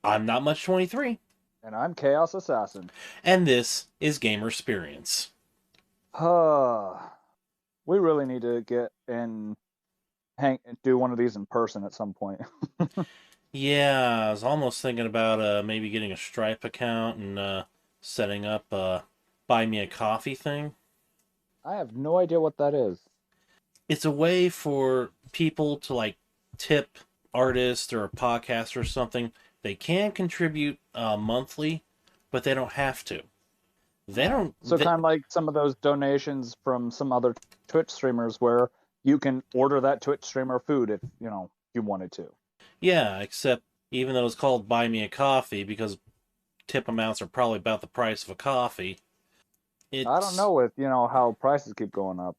I'm not much 23, And I'm Choasassassin. and this is Gamer Experience. We really need to get and do one of these in person at some point. Yeah, I was almost thinking about maybe getting a Stripe account and setting up a buy me a coffee thing. I have no idea what that is. It's a way for people to like tip artists or a podcast or something. They can contribute monthly, but they don't have to. They don't. So kind of like some of those donations from some other Twitch streamers where you can order that Twitch streamer food if, you wanted to. Yeah, except even though it's called buy me a coffee because tip amounts are probably about the price of a coffee. I don't It's know with, how prices keep going up.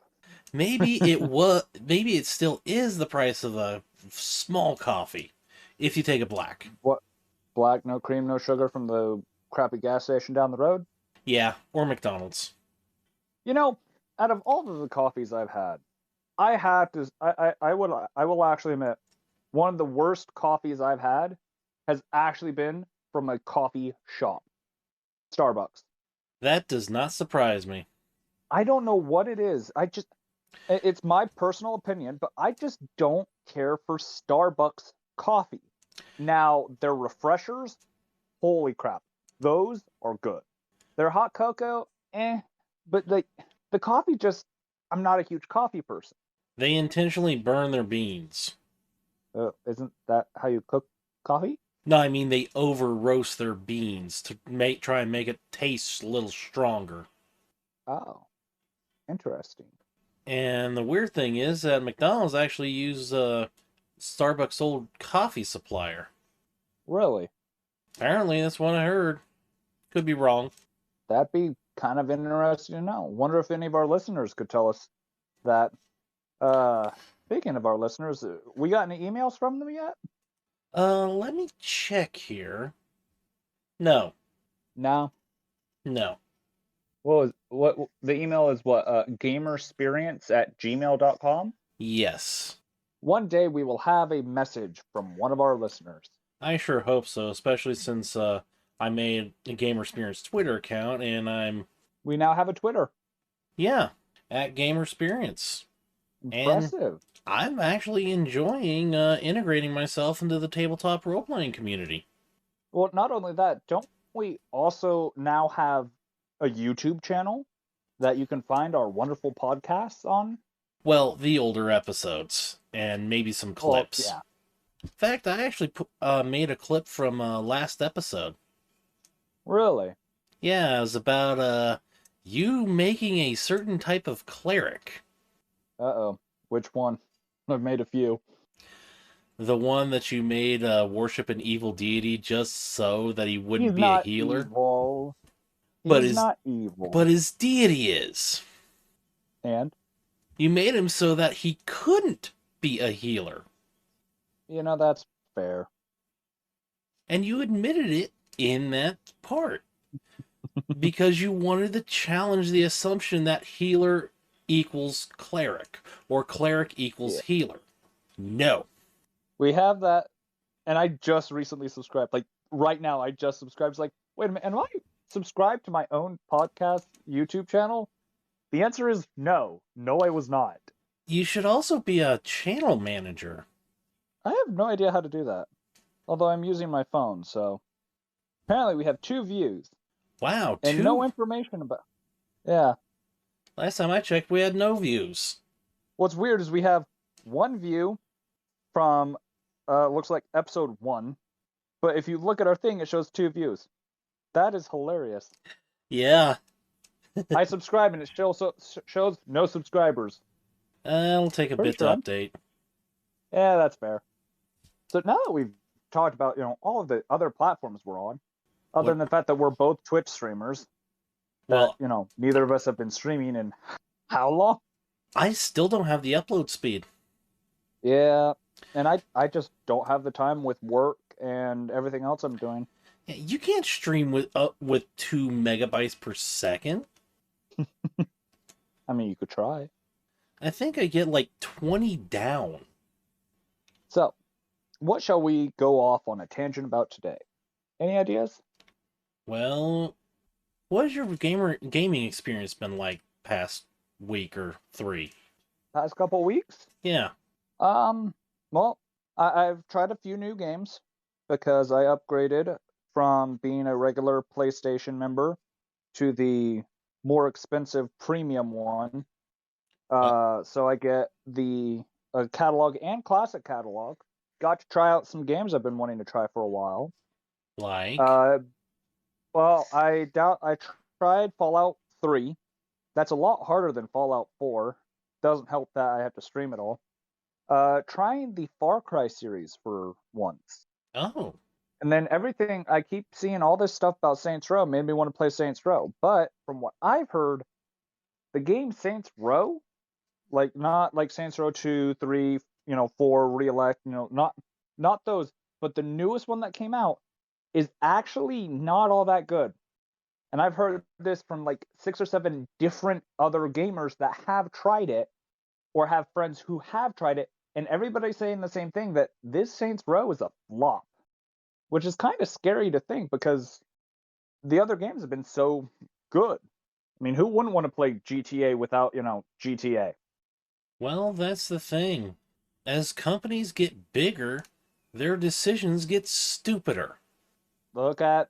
maybe it still is the price of a small coffee if you take it black. What, black, no cream, no sugar from the crappy gas station down the road? Yeah, or McDonald's. You know, out of all of the coffees I've had, I had to I will actually admit one of the worst coffees I've had has actually been from a coffee shop, Starbucks. That does not surprise me. I don't know what it is. It's my personal opinion, but I just don't care for Starbucks coffee. Now, their refreshers, holy crap. Those are good. Their hot cocoa, but the coffee just I'm not a huge coffee person. They intentionally burn their beans. Isn't that how you cook coffee? No, I mean they over roast their beans to try and make it taste a little stronger. Oh, interesting. And the weird thing is that McDonald's actually uses Starbucks old coffee supplier. Really? Apparently, that's what I heard. Could be wrong. That'd be kind of interesting to know. Wonder if any of our listeners could tell us that. Speaking of our listeners, we got any emails from them yet? Let me check here. No, No. no. What the email is what gamersperience@gmail.com. Yes. One day we will have a message from one of our listeners. I sure hope so, especially since I made a Gamer Experience Twitter account and We now have a Twitter. yeah, at Gamer Experience. And Impressive. I'm actually enjoying integrating myself into the tabletop role playing community. Well, not only that, don't we also now have a YouTube channel that you can find our wonderful podcasts on? Well, the older episodes and maybe some Well, clips. yeah. In fact, I actually made a clip from last episode. Really? Yeah, it was about you making a certain type of cleric. Uh-oh. Which one? I've made a few. The one that you made worship an evil deity just so that he He's wouldn't be a not healer, evil. but He's his not evil. but his deity is. And, You made him so that he couldn't be a healer, that's fair. and you admitted it in that part because you wanted to challenge the assumption that healer equals cleric or cleric equals Yeah. healer. No. We have that, and I just recently subscribed. Like, right now, I just subscribed. It's like, wait a minute, am I subscribed to my own podcast YouTube channel? The answer is no. No, I was not. You should also be a channel manager. I have no idea how to do that. Although I'm using my phone, so apparently we have 2 views Wow, and no two? information about. Yeah. Last time I checked, we had no views. What's weird is we have 1 view from looks like episode 1, but if you look at our thing, it shows 2 views. That is hilarious. Yeah, I subscribe and it shows no subscribers. it'll take a Pretty bit to sure. update. Yeah, that's fair. So now that we've talked about all of the other platforms we're on, other What? than the fact that we're both Twitch streamers, that Well, neither of us have been streaming in how long? I still don't have the upload speed. Yeah, and I just don't have the time with work and everything else I'm doing. Yeah, you can't stream with 2 megabytes per second. I mean, you could try. I think I get like 20 down. So, what shall we go off on a tangent about today? Any ideas? Well, what has your gaming experience been like past week or three? Past couple weeks? Yeah. Um, well, I've tried a few new games because I upgraded from being a regular PlayStation member to the more expensive premium one. Uh, So I get the catalog and classic catalog. Got to try out some games I've been wanting to try for a while. like, Uh, well, I tried Fallout 3. That's a lot harder than Fallout 4. Doesn't help that I have to stream it all. Trying the Far Cry series for once. oh, And then everything I keep seeing all this stuff about Saints Row made me want to play Saints Row. But from what I've heard, the game Saints Row, like not like Saints Row 2, 3, 4, Reelect, not those, but the newest one that came out is actually not all that good. And I've heard this from like 6 or 7 different other gamers that have tried it or have friends who have tried it, and everybody's saying the same thing, that this Saints Row is a flop, which is kind of scary to think because the other games have been so good. I mean, who wouldn't want to play GTA without, GTA? well, that's the thing. As companies get bigger, their decisions get stupider. Look at,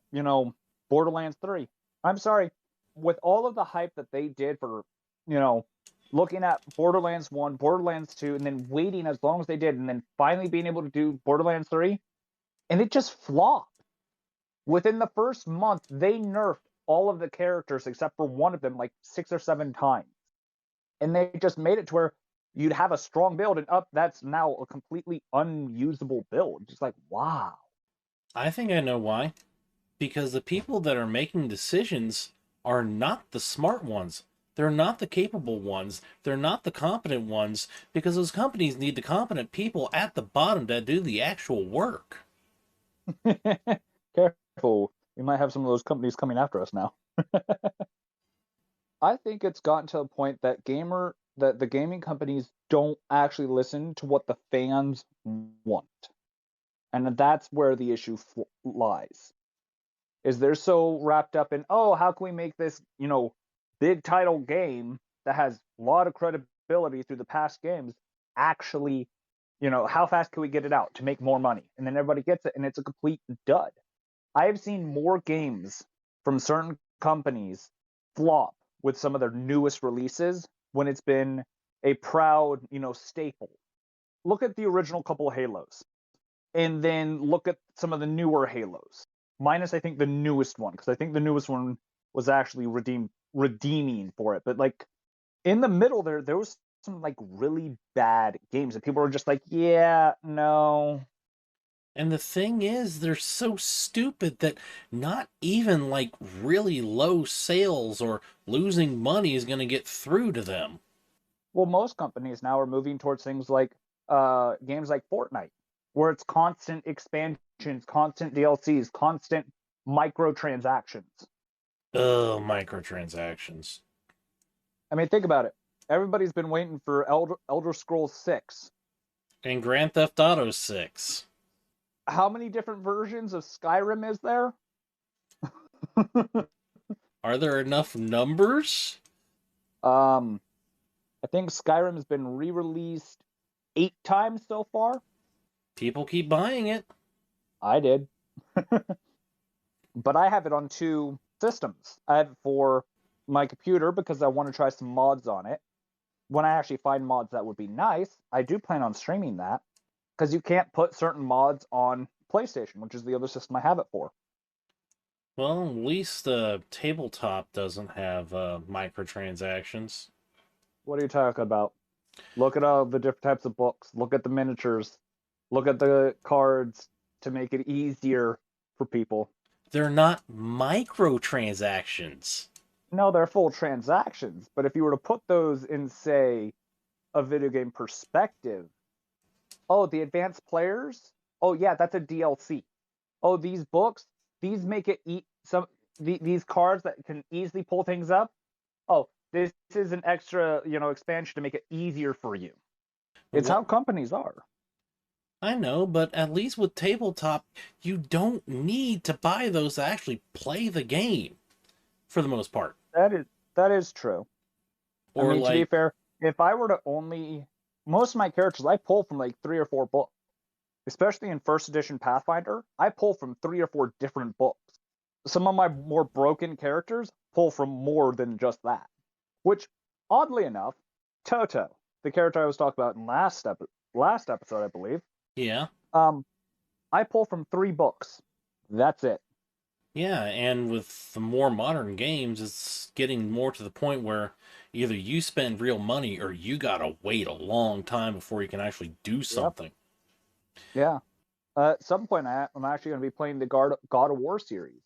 Borderlands 3. I'm sorry, with all of the hype that they did for, you know, looking at Borderlands 1, Borderlands 2, and then waiting as long as they did, and then finally being able to do Borderlands 3, and it just flopped. Within the first month, they nerfed all of the characters except for one of them like 6 or 7 times. And they just made it to where you'd have a strong build and up that's now a completely unusable build. Just like, wow. I think I know why. Because the people that are making decisions are not the smart ones. They're not the capable ones. They're not the competent ones because those companies need the competent people at the bottom to do the actual work. Careful. We might have some of those companies coming after us now. I think it's gotten to a point that the gaming companies don't actually listen to what the fans want. And that's where the issue lies. Is they're so wrapped up in, oh, how can we make this, big title game that has a lot of credibility through the past games actually, how fast can we get it out to make more money? And then everybody gets it and it's a complete dud. I have seen more games from certain companies flop with some of their newest releases when it's been a proud, staple. Look at the original couple of Halos and then look at some of the newer Halos. Minus, I think, the newest one, because I think the newest one was actually redeeming for it. But like in the middle there was some like really bad games, and people were just like, yeah, no. And the thing is, they're so stupid that not even like really low sales or losing money is going to get through to them. Well, most companies now are moving towards things like games like Fortnite, where it's constant expansions, constant DLCs, constant microtransactions. Ugh, microtransactions. I mean, think about it. Everybody's been waiting for Elder Scrolls 6. And Grand Theft Auto 6. How many different versions of Skyrim is there? Are there enough numbers? um, I think Skyrim has been re-released 8 times so far. People keep buying it. I did, but I have it on 2 systems. I have it for my computer because I want to try some mods on it. When I actually find mods that would be nice, I do plan on streaming that because you can't put certain mods on PlayStation, which is the other system I have it for. Well, at least the tabletop doesn't have microtransactions. What are you talking about? Look at all the different types of books. Look at the miniatures. Look at the cards to make it easier for people. They're not microtransactions. No, they're full transactions, but if you were to put those in, say, a video game perspective, oh, the advanced players, oh yeah, that's a DLC. Oh, these books, these make it these cards that can easily pull things up. Oh, this is an extra, expansion to make it easier for you. It's What how companies are. I know, but at least with tabletop, you don't need to buy those to actually play the game for the most part. That is true. I Or mean, to be like, fair, if I were to only most of my characters, I pull from like 3 or 4 books. Especially in first edition Pathfinder, I pull from 3 or 4 different books. Some of my more broken characters pull from more than just that. Which, oddly enough, Toto, the character I was talking about in last episode, I believe, yeah, um, I pull from 3 books. That's it. yeah, and with the more modern games, it's getting more to the point where either you spend real money or you gotta wait a long time before you can actually do Yep. something. Yeah. At some point, I'm actually going to be playing the God of War series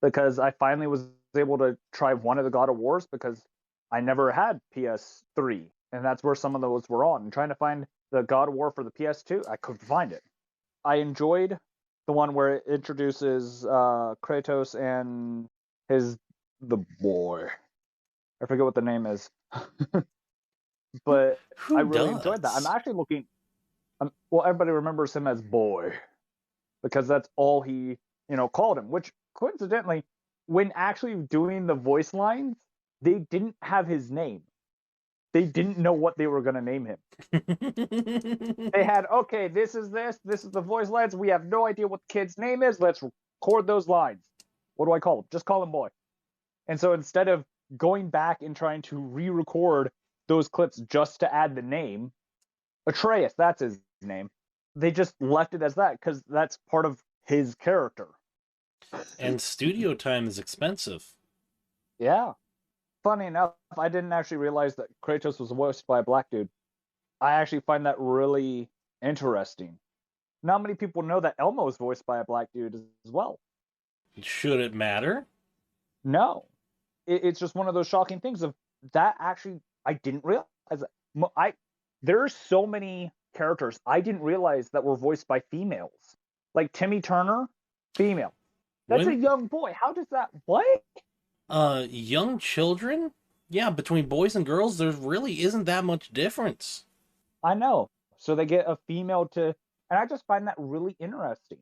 because I finally was able to try one of the God of Wars because I never had PS3, and that's where some of those were on. And trying to find the God of War for the PS2, I couldn't find it. I enjoyed the one where it introduces Kratos and his the boy. I forget what the name is, Who, but I who really enjoyed that. I'm does? actually looking. Well, everybody remembers him as boy because that's all he, called him. Which coincidentally, when actually doing the voice lines, they didn't have his name. They didn't know what they were going to name him. They had, okay, this is the voice lines. We have no idea what the kid's name is. Let's record those lines. What do I call him? Just call him boy. And so instead of going back and trying to re-record those clips just to add the name, Atreus, that's his name. They just left it as that because that's part of his character. And studio time is expensive. Yeah. Funny enough, I didn't actually realize that Kratos was voiced by a black dude. I actually find that really interesting. Not many people know that Elmo is voiced by a black dude as well. Should it matter? No, it's just one of those shocking things of that. Actually, I didn't realize that. I There are so many characters I didn't realize that were voiced by females, like Timmy Turner, female. That's a Women, young boy. How does that? What? young children? Yeah, between boys and girls, there really isn't that much difference. I know. So they get a female to, and I just find that really interesting.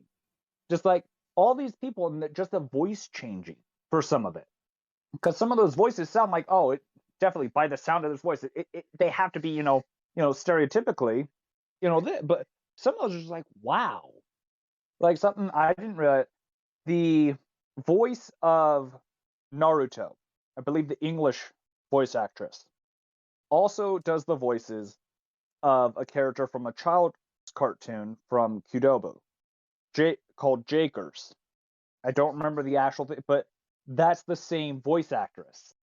Just like all these people, and just the voice changing for some of it, because some of those voices sound like, oh, it definitely by the sound of this voice, they have to be, stereotypically, but some of those are just like, wow, like something I didn't realize. The voice of Naruto, I believe the English voice actress, also does the voices of a character from a child's cartoon from Kudobo, called Jakers. I don't remember the actual thing, but that's the same voice actress.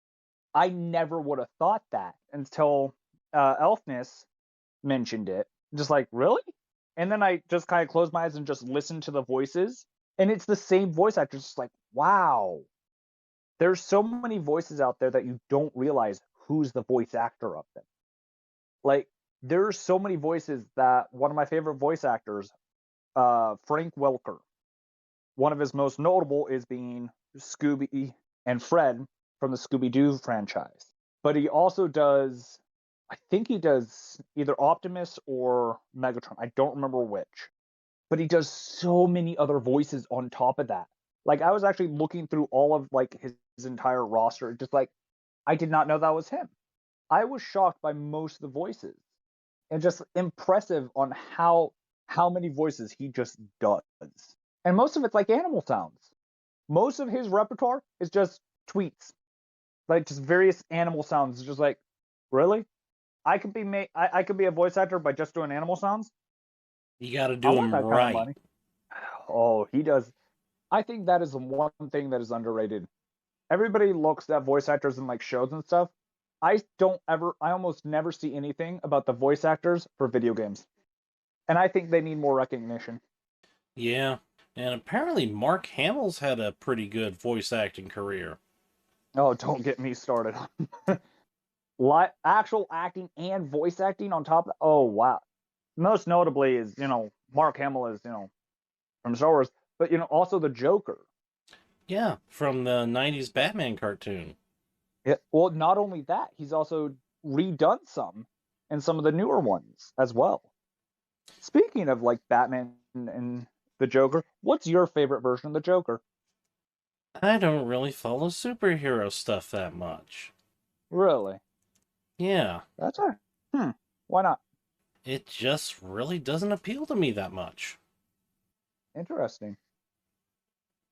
I never would have thought that until Elfness mentioned it. Just like, really? And then I just kind of closed my eyes and just listened to the voices, and it's the same voice actor. Just like, wow, there's so many voices out there that you don't realize who's the voice actor of them. Like, there's so many voices that one of my favorite voice actors, Frank Welker, one of his most notable is being Scooby and Fred from the Scooby Doo franchise. But he also does, I think he does either Optimus or Megatron. I don't remember which. But he does so many other voices on top of that. Like I was actually looking through all of like his entire roster, just like I did not know that was him. I was shocked by most of the voices and just impressive on how many voices he just does. And most of it's like animal sounds. Most of his repertoire is just tweets, like just various animal sounds. Just like, really, I could be a voice actor by just doing animal sounds. You got to I do want them that kind of right. money. Oh, he does. I think that is the one thing that is underrated. Everybody looks at voice actors in like shows and stuff. I almost never see anything about the voice actors for video games. And I think they need more recognition. Yeah, and apparently Mark Hamill's had a pretty good voice acting career. Oh, don't get me started. Actual acting and voice acting on top of, oh wow. Most notably is, Mark Hamill is, from Star Wars, but also the Joker. Yeah, from the 90s Batman cartoon. Well, not only that, he's also redone some and some of the newer ones as well. Speaking of like Batman and the Joker, what's your favorite version of the Joker? I don't really follow superhero stuff that much. Really? Yeah, That's a hmm. Why not? it just really doesn't appeal to me that much. Interesting.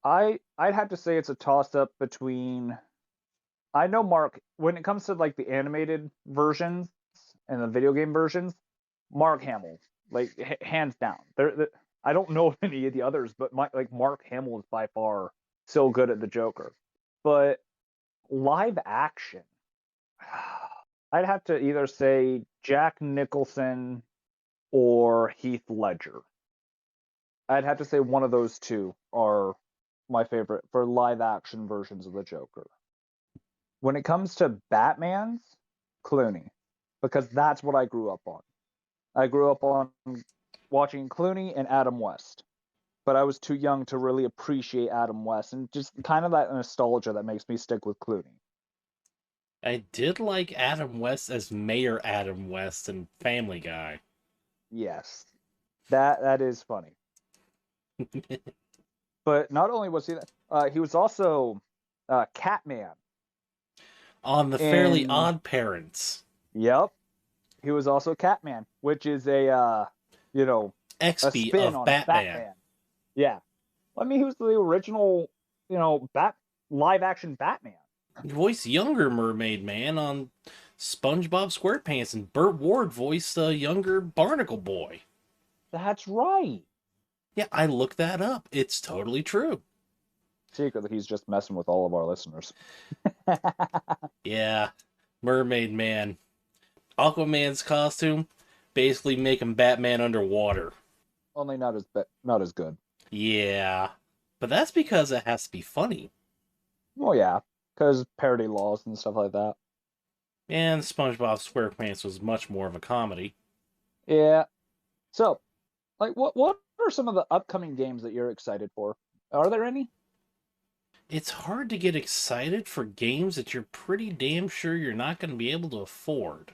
I'd have to say it's a toss up between. I know Mark when it comes to like the animated versions and the video game versions, Mark Hamill, like hands down. I don't know any of the others, but like Mark Hamill is by far so good at the Joker. But live action, I'd have to either say Jack Nicholson or Heath Ledger. I'd have to say one of those two are my favorite for live action versions of the Joker. When it comes to Batman's, Clooney, because that's what I grew up on. I grew up on watching Clooney and Adam West, but I was too young to really appreciate Adam West, and just kind of that nostalgia that makes me stick with Clooney. I did like Adam West as Mayor Adam West in Family Guy. Yes, that is funny. But not only was he was also Catman On the Fairly in. Odd Parents. Yep, he was also Catman, which is you know, a XB spin of on Batman. Batman. Yeah, I mean, he was the original, Bat live action Batman. Voiced younger Mermaid Man on SpongeBob SquarePants, and Burt Ward voiced the younger Barnacle Boy. That's right. Yeah, I looked that up. It's totally true. Secretly, he's just messing with all of our listeners. Yeah, Mermaid Man. Aquaman's costume, basically making Batman underwater. Only not as good. Yeah, but that's because it has to be funny. Well, yeah, because parody laws and stuff like that. And SpongeBob SquarePants was much more of a comedy. Yeah. So, like, what are some of the upcoming games that you're excited for? Are there any? It's hard to get excited for games that you're pretty damn sure you're not going to be able to afford.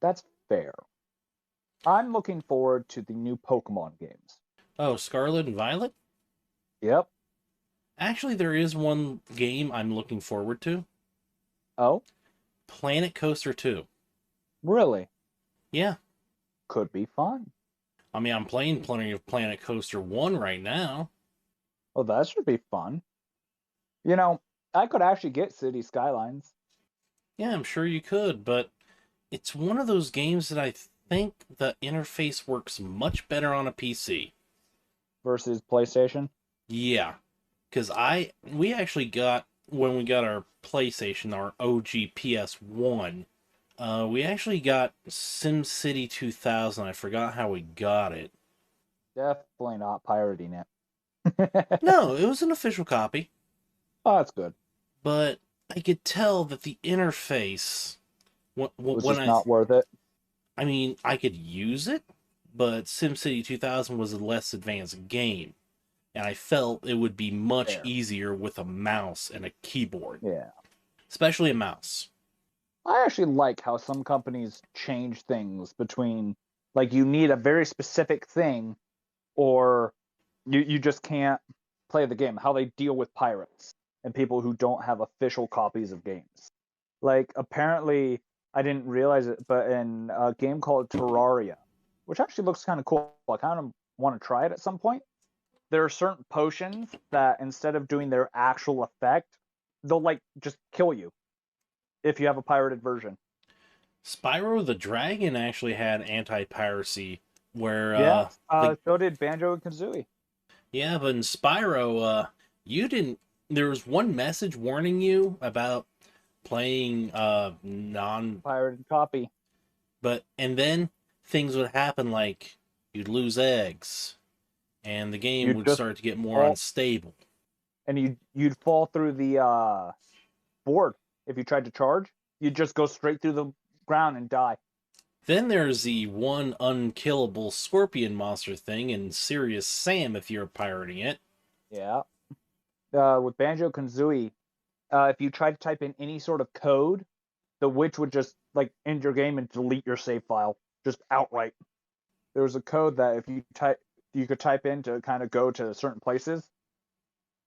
That's fair. I'm looking forward to the new Pokemon games. Oh, Scarlet and Violet? Yep. Actually, there is one game I'm looking forward to. Oh, Planet Coaster 2. really? Yeah. Could be fun. I mean, I'm playing plenty of Planet Coaster 1 right now. Well, that should be fun. You know, I could actually get City Skylines Yeah, I'm sure you could, but it's one of those games that I think the interface works much better on a PC. versus PlayStation. Yeah, because we actually got when we got our PlayStation, our OG PS1. We actually got SimCity 2000. I forgot how we got it. Definitely not pirating it. No, it was an official copy, Oh, that's good. but I could tell that the interface It was when just not worth it. I mean, I could use it, but SimCity 2000 was a less advanced game, and I felt it would be much Fair. easier with a mouse and a keyboard, Yeah. especially a mouse. I actually like how some companies change things between, like, you need a very specific thing, or you just can't play the game. How they deal with pirates and people who don't have official copies of games. Like, apparently, I didn't realize it, but in a game called Terraria, which actually looks kind of cool, I kind of want to try it at some point. There are certain potions that instead of doing their actual effect, they'll like just kill you if you have a pirated version. Spyro the Dragon actually had anti-piracy, where Yeah, the so did Banjo and Kazooie. yeah, but in Spyro, you didn't. There was one message warning you about playing non, Pirated copy. but and then things would happen like you'd lose eggs, and the game You would just start to get more fall, unstable. and you'd fall through the board if you tried to charge. You'd just go straight through the ground and die. Then there's the one unkillable scorpion monster thing in Serious Sam if you're pirating it. Yeah. With Banjo Kazooie, if you tried to type in any sort of code, the witch would just like end your game and delete your save file just outright. There was a code that if you could type in to kind of go to certain places,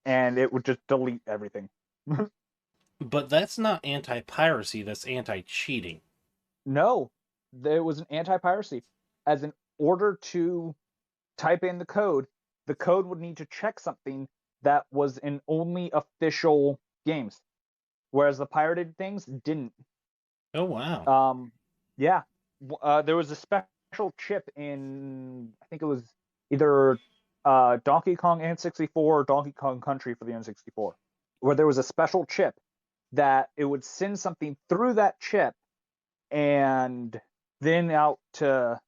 and it would just delete everything. But that's not anti-piracy, that's anti-cheating. No, there was an anti-piracy. As in order to type in the code would need to check something that was in only official games, whereas the pirated things didn't. Oh wow. Um, yeah, there was a special chip in, I think it was either Donkey Kong N64 or Donkey Kong Country for the N64, where there was a special chip that it would send something through that chip and then out to,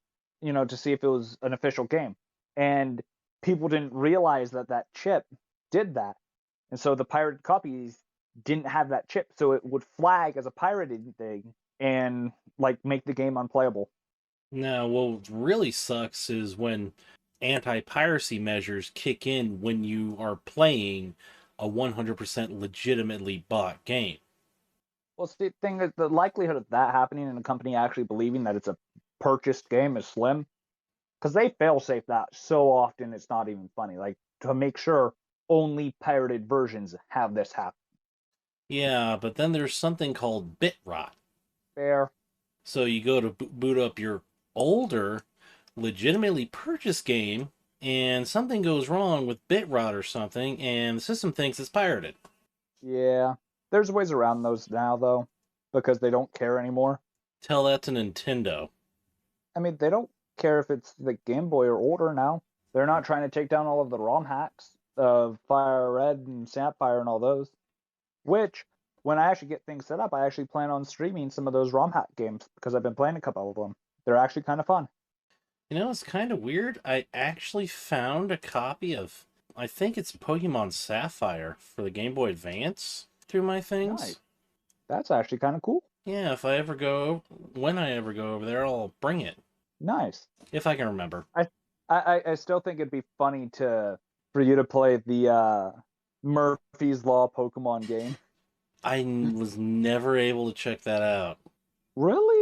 to see if it was an official game. And people didn't realize that that chip did that. And so the pirated copies didn't have that chip. So it would flag as a pirated thing and like make the game unplayable. Now, what really sucks is when anti-piracy measures kick in when you are playing a 100% legitimately bought game. Well, the thing is, the likelihood of that happening and a company actually believing that it's a purchased game is slim because they fail safe that so often it's not even funny. Like to make sure only pirated versions have this happen. Yeah, but then there's something called bit rot. Fair. So you go to boot up your older, legitimately purchased game, and something goes wrong with bit rot or something, and the system thinks it's pirated. Yeah. There's ways around those now though, because they don't care anymore. Tell that to Nintendo. I mean, they don't care if it's the Game Boy or older now. They're not trying to take down all of the ROM hacks of Fire Red and Sapphire and all those. Which, when I actually get things set up, I actually plan on streaming some of those ROM hack games because I've been playing a couple of them. They're actually kind of fun. You know, it's kind of weird. I actually found a copy of, I think it's Pokemon Sapphire for the Game Boy Advance through my Nice. things. That's actually kind of cool. Yeah, if I ever go, when I ever go over there, I'll bring it. Nice. If I can remember. I I still think it'd be funny to for you to play the Murphy's Law Pokemon game. I was never able to check that out. Really?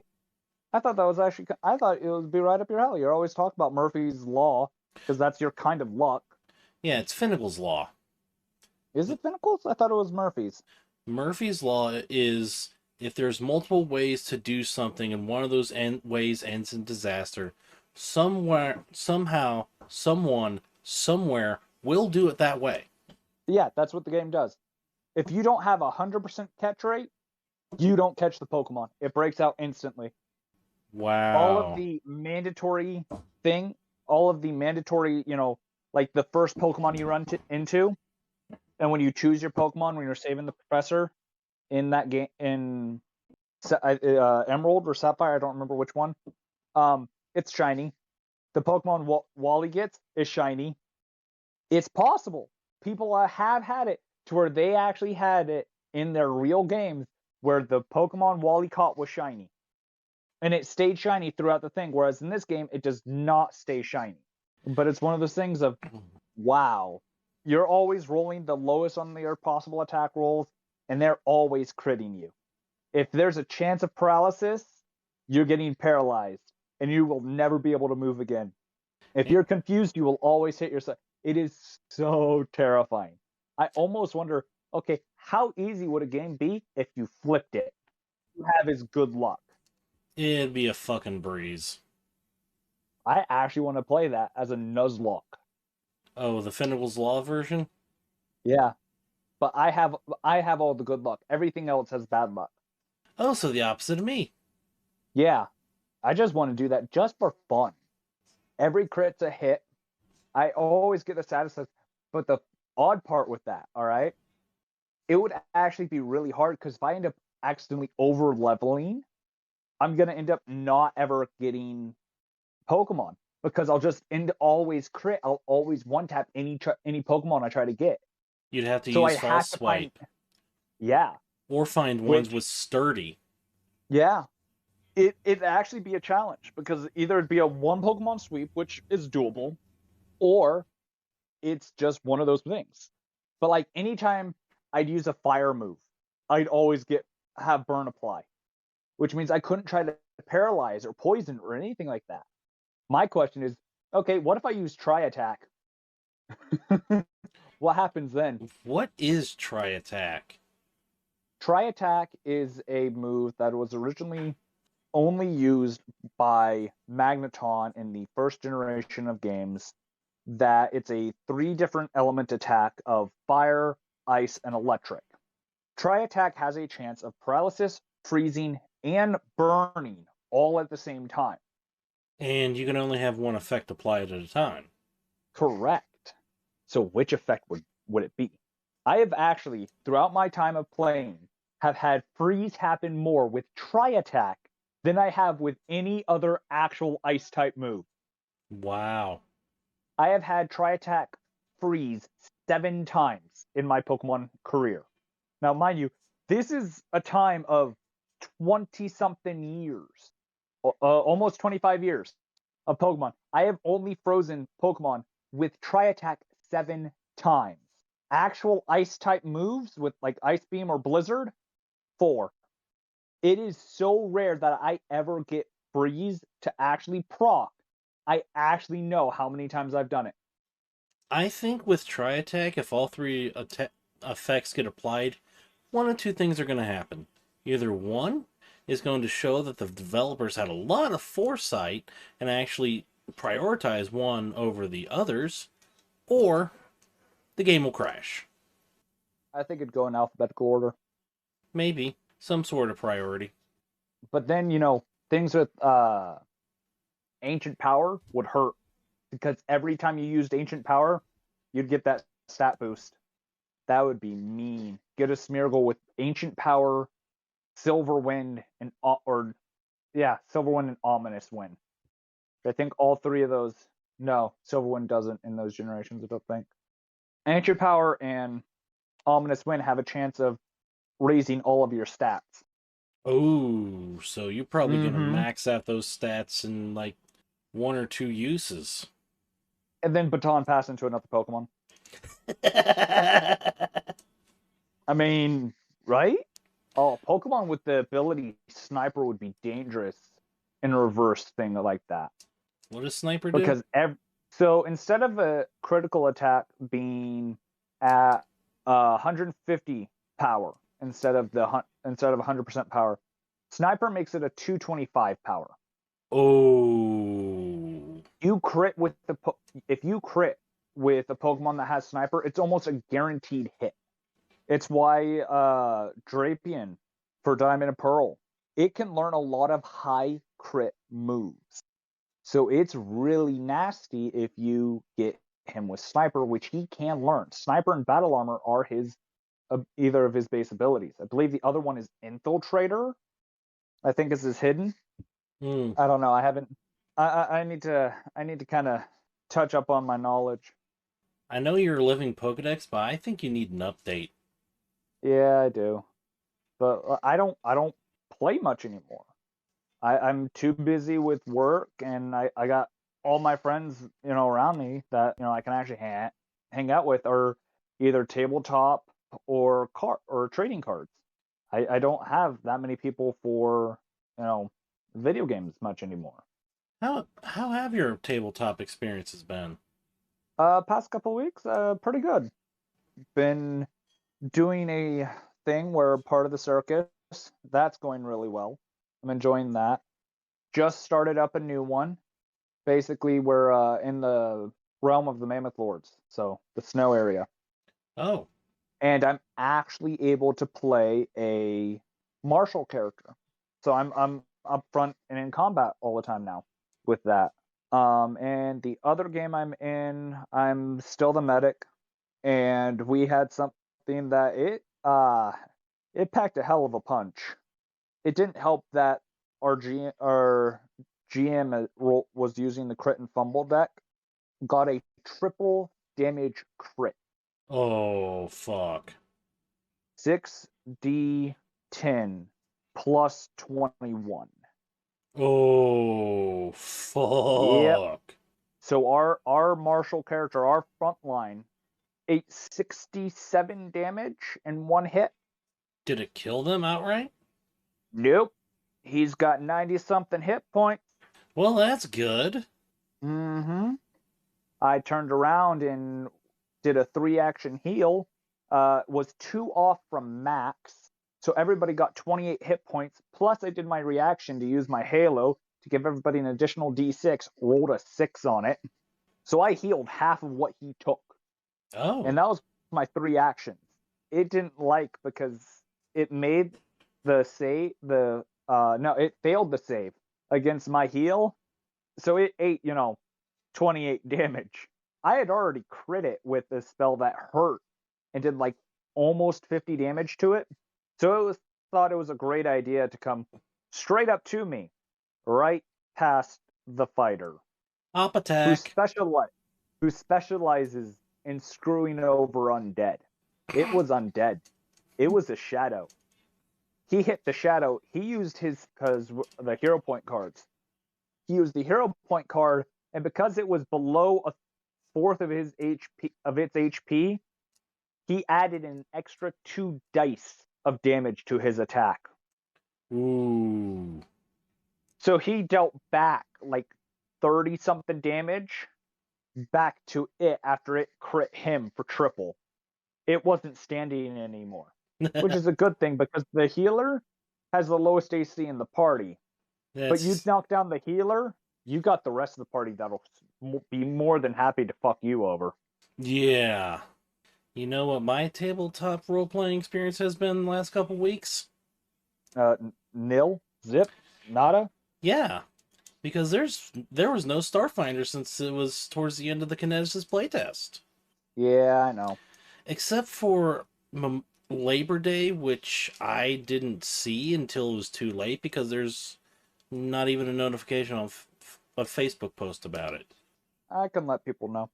I thought that was actually. I thought it would be right up your alley. You're always talking about Murphy's Law because that's your kind of luck. Yeah, it's Finnegle's Law. Is it Pinnacles? I thought it was Murphy's. Murphy's Law is if there's multiple ways to do something and one of those ways ends in disaster, somewhere, somehow, someone, somewhere will do it that way. Yeah, that's what the game does. If you don't have 100% catch rate, you don't catch the Pokemon. It breaks out instantly. All of Wow. the mandatory thing, all of the mandatory, like the first Pokemon you run into, and when you choose your Pokemon when you're saving the professor in that game in Emerald or Sapphire, I don't remember which one. It's shiny. The Pokemon Wally gets is shiny. It's possible people have had it to where they actually had it in their real games where the Pokemon Wally caught was shiny. And it stayed shiny throughout the thing. Whereas in this game, it does not stay shiny. But it's one of those things of, wow, you're always rolling the lowest on their possible attack rolls, and they're always critting you. If there's a chance of paralysis, you're getting paralyzed, and you will never be able to move again. If you're confused, you will always hit yourself. It is so terrifying. I almost wonder, okay, how easy would a game be if you flipped it? You have is good luck. It'd be a fucking breeze. I actually want to play that as a Nuzlocke. Oh, the Finnegle's Law version? Yeah, but I have all the good luck. Everything else has bad luck. Oh, so the opposite of me. Yeah, I just want to do that just for fun. Every crit's a hit. I always get the satisfaction. But the odd part with that, all right, it would actually be really hard because if I end up accidentally over leveling, I'm gonna end up not ever getting Pokemon because I'll just end always crit. I'll always one tap any Pokemon I try to get. You'd have to So I use false have to find, swipe. yeah, Or find ones which with sturdy. yeah, it'd actually be a challenge because either it'd be a one Pokemon sweep, which is doable, or it's just one of those things. But like anytime I'd use a fire move, I'd always have burn apply, which means I couldn't try to paralyze or poison or anything like that. My question is, okay, what if I use Tri Attack? What happens then? What is Tri Attack? Tri Attack is a move that was originally only used by Magneton in the first generation of games. That it's a 3 different element attack of fire, ice, and electric. Tri Attack has a chance of paralysis, freezing, and burning all at the same time. And you can only have one effect applied at a time. Correct. So which effect would it be? I have actually, throughout my time of playing, have had freeze happen more with Tri Attack than I have with any other actual ice type move. Wow. I have had Tri Attack freeze 7 times in my Pokemon career. Now, mind you, this is a time of 20 something years, almost 25 years of Pokemon. I have only frozen Pokemon with Tri Attack 7 times. Actual ice type moves with like Ice Beam or Blizzard, 4. It is so rare that I ever get freeze to actually proc. I actually know how many times I've done it. I think with Tri Attack, if all three effects get applied, one of two things are going to happen. Either one is going to show that the developers had a lot of foresight and actually prioritize one over the others, or the game will crash. I think it'd go in alphabetical order. Maybe some sort of priority. But then, things with ancient power would hurt because every time you used ancient power, you'd get that stat boost. That would be mean. Get a Smeargle with ancient power, Silver Wind, and Silver Wind and Ominous Wind. I think all 3 of those. No, Silver Wind doesn't in those generations. I don't think. Ancient power and Ominous Wind have a chance of raising all of your stats. Oh, so you're probably going to Mm-hmm. max out those stats in like 1 or 2 uses. And then baton pass into another Pokemon. I mean, right? Oh, Pokemon with the ability Sniper would be dangerous in a reverse thing like that. What does Sniper do? Because so instead of a critical attack being at 150 power instead of 100% power, Sniper makes it a 225 power. Oh. If you crit with a Pokemon that has Sniper, it's almost a guaranteed hit. It's why Drapion for Diamond and Pearl, it can learn a lot of high crit moves. So it's really nasty if you get him with Sniper, which he can learn. Sniper and Battle Armor are either of his base abilities. I believe the other one is Infiltrator. I think is his hidden. I don't know. I haven't. I need to kind of touch up on my knowledge. I know you're a living Pokedex, but I think you need an update. Yeah, I do, but I don't play much anymore. I'm too busy with work, and I got all my friends around me that I can actually hang out with, or either tabletop or trading cards. I don't have that many people for video games much anymore. How have your tabletop experiences been? Past couple weeks, pretty good. Been doing a thing where part of the circus that's going really well. I'm enjoying that. Just started up a new one. Basically, we're in the realm of the Mammoth Lords, so the snow area. Oh, And I'm actually able to play a martial character. So I'm up front and in combat all the time now with that. And the other game I'm in, I'm still the medic, and we had something that it packed a hell of a punch. It didn't help that our GM was using the crit and fumble deck, got a triple damage crit. oh, fuck. 6d10 plus 21. Oh, Yep. fuck. So our martial character, our front line, ate 67 damage in one hit. Did it kill them outright? Nope. He's got 90 something hit points. Well, that's good. Mm-hmm. I turned around and did a 3-action heal, was 2 off from max. So everybody got 28 hit points. Plus, I did my reaction to use my halo to give everybody an additional d6, rolled a 6 on it. So I healed half of what he took. And Oh. that was my 3 actions. It didn't like because it made the save, no, it failed the save against my heal. So it ate, 28 damage. I had already crit it with a spell that hurt and did like almost 50 damage to it. So thought it was a great idea to come straight up to me, right past the fighter, Op who attack. speciali- who specializes in screwing over undead. It was undead. It was a shadow. He hit the shadow. He used his because the hero point cards. He used the hero point card, and because it was below a fourth of his HP, he added an extra 2 dice of damage to his attack. Ooh. So he dealt back like 30 something damage back to it after it crit him for triple. It wasn't standing anymore, which is a good thing because the healer has the lowest AC in the party. But you That's knock down the healer, you got the rest of the party that'll be more than happy to fuck you over. yeah. You know what my tabletop role playing experience has been the last couple weeks? Nil, zip, nada. Yeah, because there was no Starfinder since it was towards the end of the Kinesis playtest, Yeah, I know. except for Labor Day, which I didn't see until it was too late because there's not even a notification on a Facebook post about it. I can let people know.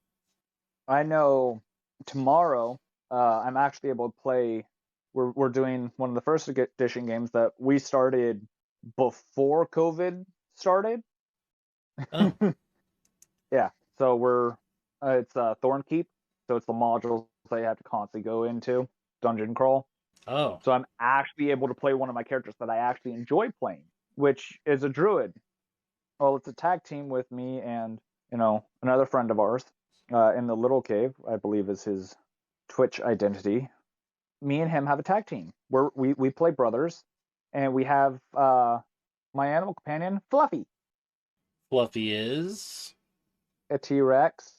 I know tomorrow I'm actually able to play. We're doing one of the first edition games that we started before COVID started. Oh, Yeah, so we're it's Thornkeep, so it's the modules that you have to constantly go into dungeon crawl. oh, So I'm actually able to play one of my characters that I actually enjoy playing, which is a druid. Well, it's a tag team with me and another friend of ours in the Little Cave, I believe is his Twitch identity. Me and him have a tag team where we play brothers, and we have my animal companion Fluffy, Fluffy is. a T-Rex.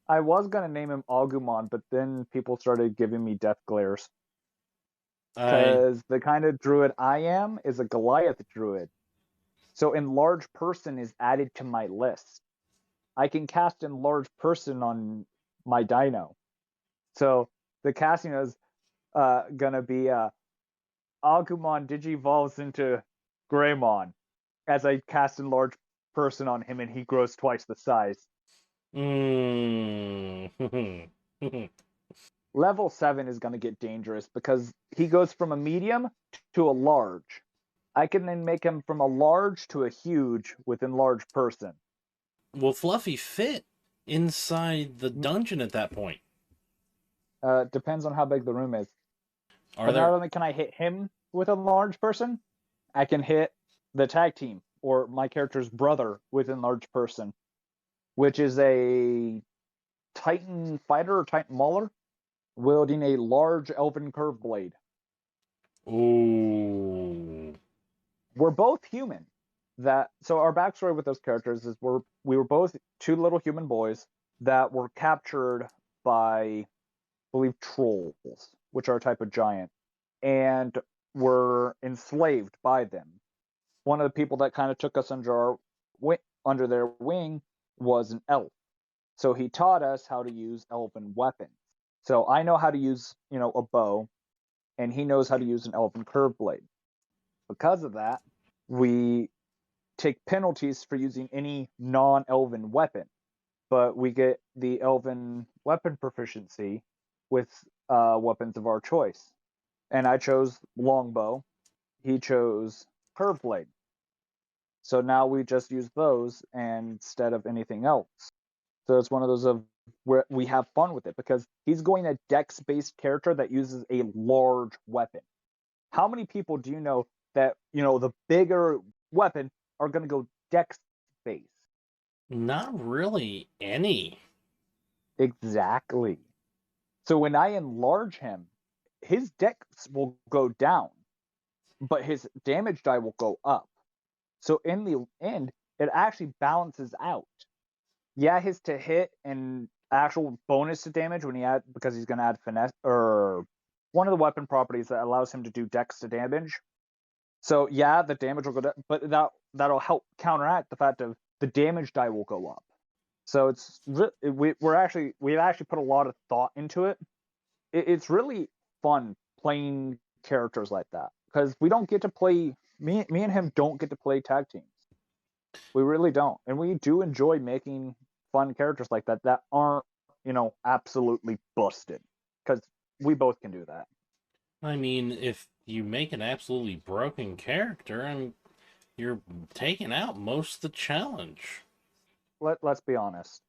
I was gonna name him Agumon, but then people started giving me death glares I because the kind of druid I am is a Goliath druid. So enlarge person is added to my list. I can cast enlarge person on my dino. So the casting is gonna be Agumon digivolves into Greymon as I cast enlarge person on him and he grows twice the size. mm. Level 7 is gonna get dangerous because he goes from a medium to a large. I can then make him from a large to a huge with enlarge person. Will Fluffy fit inside the dungeon at that point? Depends on how big the room is. Are But not there? only can I hit him with a large person, I can hit the tag team or my character's brother with enlarged person, which is a Titan fighter or Titan mauler wielding a large elven curve blade. Ooh. We're both human. So our backstory with those characters is we were both 2 little human boys that were captured by, I believe, trolls, which are a type of giant, and were enslaved by them. One of the people that kind of took us under their wing was an elf. So he taught us how to use elven weapons. So I know how to use, a bow, and he knows how to use an elven curve blade. Because of that, we take penalties for using any non-elven weapon, but we get the elven weapon proficiency with weapons of our choice. And I chose longbow. He chose curve blade. So now we just use those instead of anything else. So it's one of those of where we have fun with it because he's going a dex-based character that uses a large weapon. How many people do you know that the bigger weapon are going to go dex based. Not really any. Exactly. So when I enlarge him, his dex will go down, but his damage die will go up. So in the end, it actually balances out. Yeah, his to hit and actual bonus to damage when he add, because he's going to add finesse, or one of the weapon properties that allows him to do dex to damage. So yeah, the damage will go down, but that'll help counteract the fact of the damage die will go up. So we've actually put a lot of thought into it. It's really fun playing characters like that because we don't get to play. Me and him don't get to play tag teams. We really don't, and we do enjoy making fun characters like that aren't absolutely busted because we both can do that. I mean, if you make an absolutely broken character, and you're taking out most of the challenge. Let's be honest.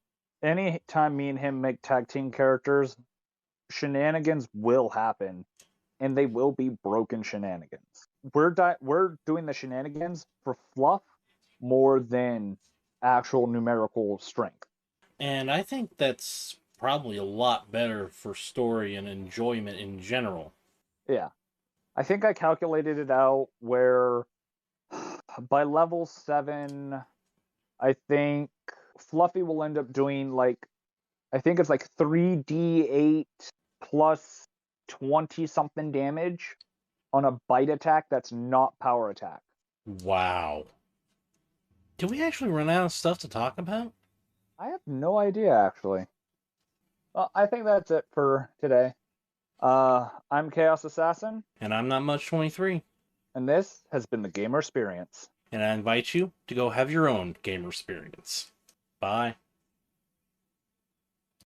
Anytime me and him make tag team characters, shenanigans will happen, and they will be broken shenanigans. We're doing the shenanigans for fluff more than actual numerical strength. And I think that's probably a lot better for story and enjoyment in general. Yeah. I think I calculated it out where by level 7, I think Fluffy will end up doing I think it's 3d8 plus 20 something damage on a bite attack that's not power attack. Wow. Did we actually run out of stuff to talk about? I have no idea actually. Well, I think that's it for today. I'm Choasassassin, And I'm not much 23. and this has been the Gamer Experience. And I invite you to go have your own gamer experience. Bye.